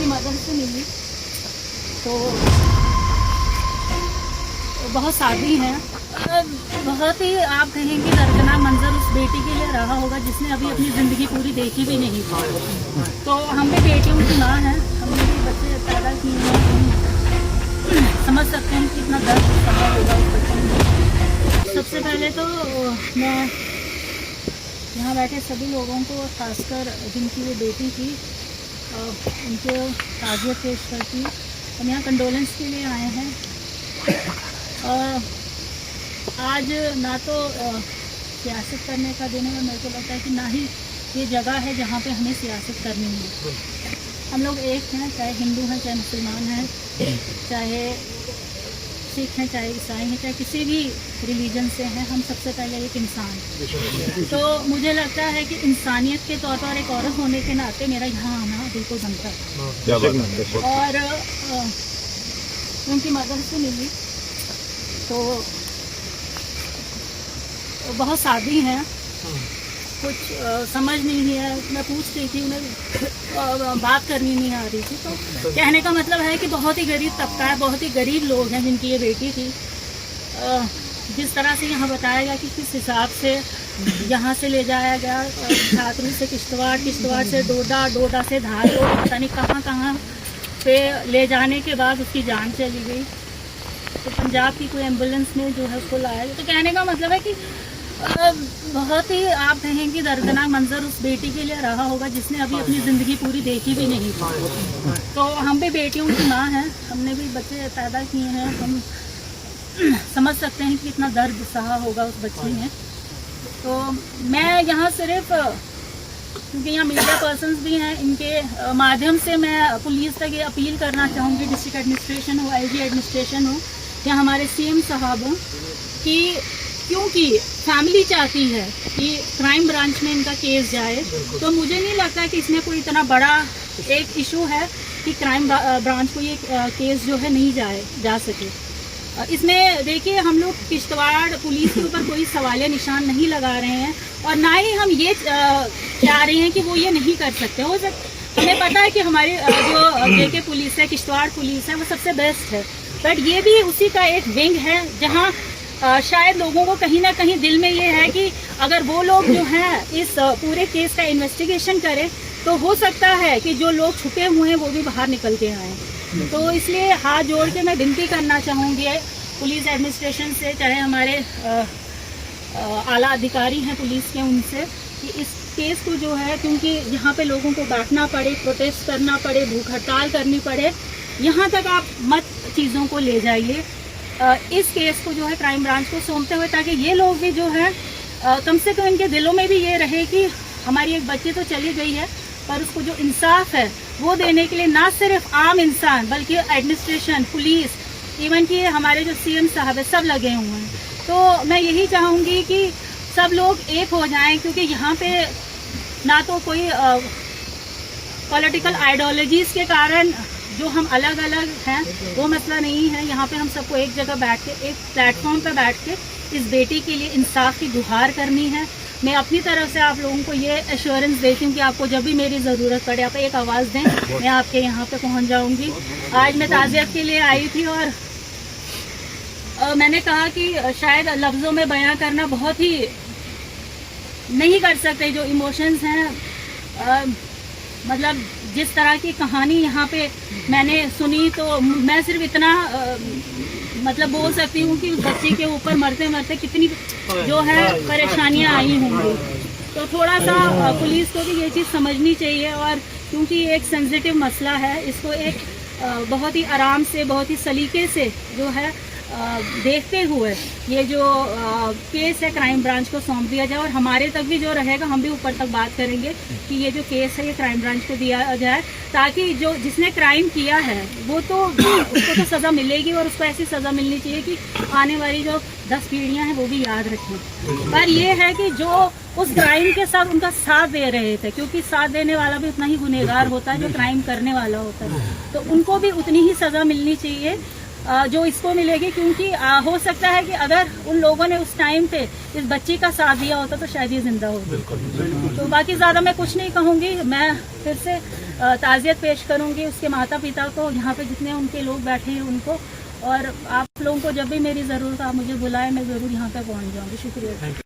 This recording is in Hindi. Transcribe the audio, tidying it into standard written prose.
मदर से मिली तो बहुत सादी है। बहुत ही आप कहेंगे दर्दनाक मंजर उस बेटी के लिए रहा होगा जिसने अभी अपनी ज़िंदगी पूरी देखी भी नहीं। तो हम भी बेटियों की माँ हैं, हमने भी बच्चे पैदा किए हैं, हम समझ सकते हैं कि कितना दर्द सहा होगा उस बच्चे में। सबसे पहले तो मैं यहाँ बैठे सभी लोगों को, खासकर जिनकी वो बेटी थी, उनको ताज़ियत पेश करती। हम यहाँ कंडोलेंस के लिए आए हैं। आज ना तो सियासत करने का दिन है और मेरे को लगता है कि ना ही ये जगह है जहाँ पे हमें सियासत करनी है। हम लोग एक हैं, चाहे हिंदू हैं, चाहे मुसलमान हैं, चाहे सिख हैं, चाहे ईसाई हैं, चाहे किसी भी रिलीजन से हैं, हम सबसे पहले एक इंसान। तो मुझे लगता है कि इंसानियत के तौर पर एक औरत होने के नाते मेरा यहाँ आना बिल्कुल बनता है। और उनकी मदर से मिली तो बहुत सादी हैं, कुछ समझ नहीं है। मैं पूछ रही थी, उन्हें बात करनी नहीं आ रही थी। तो कहने का मतलब है कि बहुत ही गरीब तबका है, बहुत ही गरीब लोग हैं जिनकी ये बेटी थी। जिस तरह से यहाँ बताया गया कि किस हिसाब से यहाँ से ले जाया गया, छात्रों से किश्तवाड़, किश्तवाड़ से डोडा, डोडा से धार, पता नहीं कहाँ कहाँ पे ले जाने के बाद उसकी जान चली गई। तो पंजाब की कोई एम्बुलेंस में जो है उसको लाया। तो कहने का मतलब है कि बहुत ही आप कहेंगे दर्दनाक मंजर उस बेटी के लिए रहा होगा जिसने अभी अपनी ज़िंदगी पूरी देखी भी नहीं। तो हम भी बेटियों की माँ हैं, हमने भी बच्चे पैदा किए हैं, हम समझ सकते हैं कि कितना दर्द सहा होगा उस बच्ची ने। तो मैं यहाँ सिर्फ, क्योंकि यहाँ मीडिया पर्सन्स भी हैं, इनके माध्यम से मैं पुलिस तक ये अपील करना चाहूँगी, डिस्ट्रिक्ट एडमिनिस्ट्रेशन हो, IG एडमिनिस्ट्रेशन हो या हमारे CM साहब हों, कि क्योंकि फैमिली चाहती है कि क्राइम ब्रांच में इनका केस जाए, तो मुझे नहीं लगता कि इसमें कोई इतना बड़ा एक इशू है कि क्राइम ब्रांच को ये केस जो है नहीं जा सके। इसमें देखिए, हम लोग किश्तवाड़ पुलिस के ऊपर कोई सवालिया निशान नहीं लगा रहे हैं और ना ही हम ये चाह रहे हैं कि वो ये नहीं कर सकते। हमें पता है कि हमारी जो JK पुलिस है, किश्तवाड़ पुलिस है, वो सबसे बेस्ट है, बट ये भी उसी का एक विंग है जहाँ शायद लोगों को कहीं ना कहीं दिल में ये है कि अगर वो लोग जो हैं इस पूरे केस का इन्वेस्टिगेशन करें तो हो सकता है कि जो लोग छुपे हुए हैं वो भी बाहर निकल के आए। तो इसलिए हाथ जोड़ के मैं विनती करना चाहूँगी पुलिस एडमिनिस्ट्रेशन से, चाहे हमारे आला अधिकारी हैं पुलिस के, उनसे कि इस केस को जो है, क्योंकि यहाँ पे लोगों को बैठना पड़े, प्रोटेस्ट करना पड़े, भूख हड़ताल करनी पड़े, यहाँ तक आप मत चीज़ों को ले जाइए। इस केस को जो है क्राइम ब्रांच को सौंपते हुए, ताकि ये लोग भी जो है कम से कम इनके दिलों में भी ये रहे कि हमारी एक बच्ची तो चली गई है, पर उसको जो इंसाफ है वो देने के लिए ना सिर्फ आम इंसान बल्कि एडमिनिस्ट्रेशन, पुलिस, इवन कि हमारे जो CM साहब है, सब लगे हुए हैं। तो मैं यही चाहूँगी कि सब लोग एक हो जाएं, क्योंकि यहाँ पे ना तो कोई पॉलिटिकल आइडियोलॉजीज़ के कारण जो हम अलग अलग हैं वो मसला नहीं है। यहाँ पे हम सबको एक जगह बैठ के, एक प्लेटफॉर्म पे बैठ के इस बेटी के लिए इंसाफ की गुहार करनी है। मैं अपनी तरफ से आप लोगों को ये एश्योरेंस देती हूँ कि आपको जब भी मेरी ज़रूरत पड़े आप एक आवाज़ दें, मैं आपके यहाँ पे पहुँच जाऊँगी। आज मैं ताज़ियत के लिए आई थी और मैंने कहा कि शायद लफ्ज़ों में बयां करना बहुत ही नहीं कर सकते जो इमोशंस हैं। मतलब जिस तरह की कहानी यहाँ पे मैंने सुनी, तो मैं सिर्फ इतना मतलब बोल सकती हूँ कि बच्चे के ऊपर मरते मरते कितनी जो है परेशानियाँ आई होंगी। तो थोड़ा सा पुलिस को भी ये चीज़ समझनी चाहिए, और क्योंकि ये एक सेंसिटिव मसला है, इसको एक बहुत ही आराम से, बहुत ही सलीके से जो है देखते हुए ये जो केस है क्राइम ब्रांच को सौंप दिया जाए। और हमारे तक भी जो रहेगा, हम भी ऊपर तक बात करेंगे कि ये जो केस है ये क्राइम ब्रांच को दिया जाए, ताकि जो जिसने क्राइम किया है वो तो उसको तो सज़ा मिलेगी, और उसको ऐसी सज़ा मिलनी चाहिए कि आने वाली जो 10 पीढ़ियाँ हैं वो भी याद रखें। पर ये है कि जो उस क्राइम के साथ उनका साथ दे रहे थे, क्योंकि साथ देने वाला भी उतना ही गुनहगार होता है जो क्राइम करने वाला होता है, तो उनको भी उतनी ही सज़ा मिलनी चाहिए। जो इसको मिलेगी, क्योंकि हो सकता है कि अगर उन लोगों ने उस टाइम पे इस बच्ची का साथ दिया होता तो शायद ये जिंदा होगी। तो बाकी ज्यादा मैं कुछ नहीं कहूंगी। मैं फिर से ताजियत पेश करूंगी उसके माता पिता को, यहाँ पे जितने उनके लोग बैठे हैं उनको, और आप लोगों को जब भी मेरी जरूरत आप मुझे बुलाएं, मैं जरूर यहाँ पे पहुंच जाऊंगी। शुक्रिया।